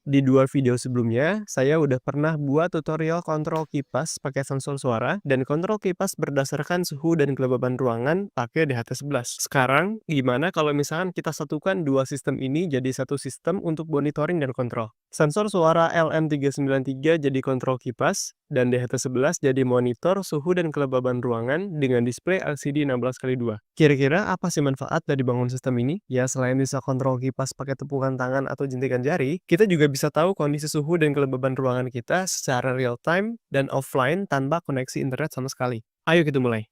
Di 2 video sebelumnya, saya udah pernah buat tutorial kontrol kipas pakai sensor suara dan kontrol kipas berdasarkan suhu dan kelembaban ruangan pakai DHT11. Sekarang, gimana kalau misalkan kita satukan dua sistem ini jadi satu sistem untuk monitoring dan kontrol? Sensor suara LM393 jadi kontrol kipas, dan DHT11 jadi monitor suhu dan kelembaban ruangan dengan display LCD 16x2. Kira-kira apa sih manfaat dari bangun sistem ini? Ya, selain bisa kontrol kipas pakai tepukan tangan atau jentikan jari, kita juga bisa tahu kondisi suhu dan kelembaban ruangan kita secara real time dan offline tanpa koneksi internet sama sekali. Ayo kita mulai.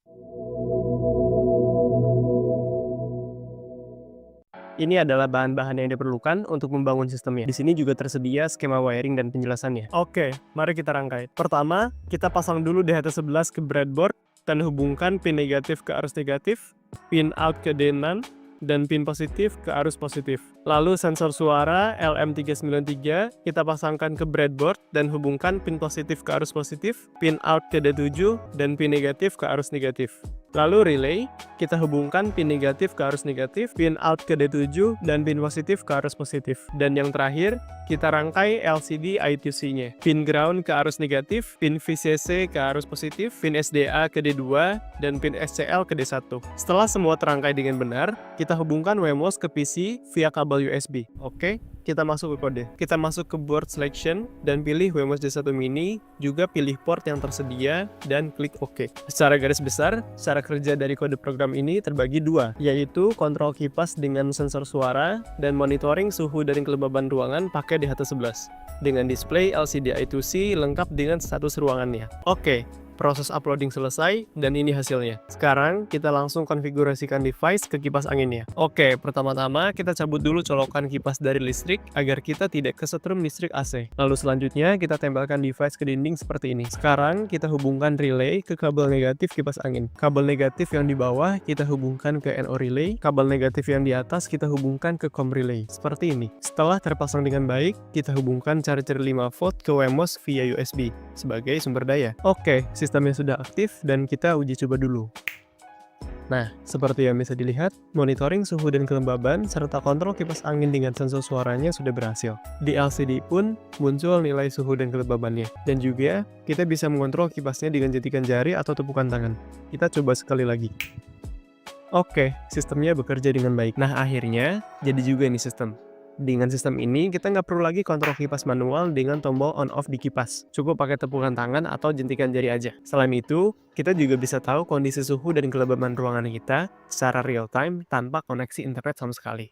Ini adalah bahan-bahan yang diperlukan untuk membangun sistemnya. Di sini juga tersedia skema wiring dan penjelasannya. Oke, mari kita rangkai. Pertama, kita pasang dulu DHT11 ke breadboard dan hubungkan pin negatif ke arus negatif, pin out ke D6, dan pin positif ke arus positif. Lalu sensor suara LM393 kita pasangkan ke breadboard dan hubungkan pin positif ke arus positif, pin out ke D7, dan pin negatif ke arus negatif. Lalu relay, kita hubungkan pin negatif ke arus negatif, pin out ke D7, dan pin positif ke arus positif. Dan yang terakhir, kita rangkai LCD I2C-nya. Pin ground ke arus negatif, pin VCC ke arus positif, pin SDA ke D2, dan pin SCL ke D1. Setelah semua terangkai dengan benar, kita hubungkan WMOS ke PC via kabel USB. Oke, kita masuk ke kode. Kita masuk ke board selection dan pilih WMOS D1 mini, juga pilih port yang tersedia dan klik OK. Secara garis besar, cara kerja dari kode program ini terbagi dua, yaitu kontrol kipas dengan sensor suara dan monitoring suhu dan kelembaban ruangan pakai DHT11 dengan display LCD I2C lengkap dengan status ruangannya. Oke, proses uploading selesai, dan ini hasilnya. Sekarang, kita langsung konfigurasikan device ke kipas anginnya. Oke, pertama-tama kita cabut dulu colokan kipas dari listrik, agar kita tidak kesetrum listrik AC. Lalu selanjutnya, kita tempelkan device ke dinding seperti ini. Sekarang, kita hubungkan relay ke kabel negatif kipas angin. Kabel negatif yang di bawah, kita hubungkan ke NO relay. Kabel negatif yang di atas, kita hubungkan ke COM relay. Seperti ini. Setelah terpasang dengan baik, kita hubungkan charger 5V ke WMOS via USB sebagai sumber daya. Oke, sistemnya sudah aktif dan kita uji coba dulu. Nah, seperti yang bisa dilihat, monitoring suhu dan kelembaban serta kontrol kipas angin dengan sensor suaranya sudah berhasil. Di LCD pun muncul nilai suhu dan kelembabannya. Dan juga, kita bisa mengontrol kipasnya dengan jentikan jari atau tepukan tangan. Kita coba sekali lagi. Oke, sistemnya bekerja dengan baik. Nah, akhirnya, jadi juga ini sistem. Dengan sistem ini, kita nggak perlu lagi kontrol kipas manual dengan tombol on-off di kipas. Cukup pakai tepukan tangan atau jentikan jari aja. Selain itu, kita juga bisa tahu kondisi suhu dan kelembaban ruangan kita secara real time tanpa koneksi internet sama sekali.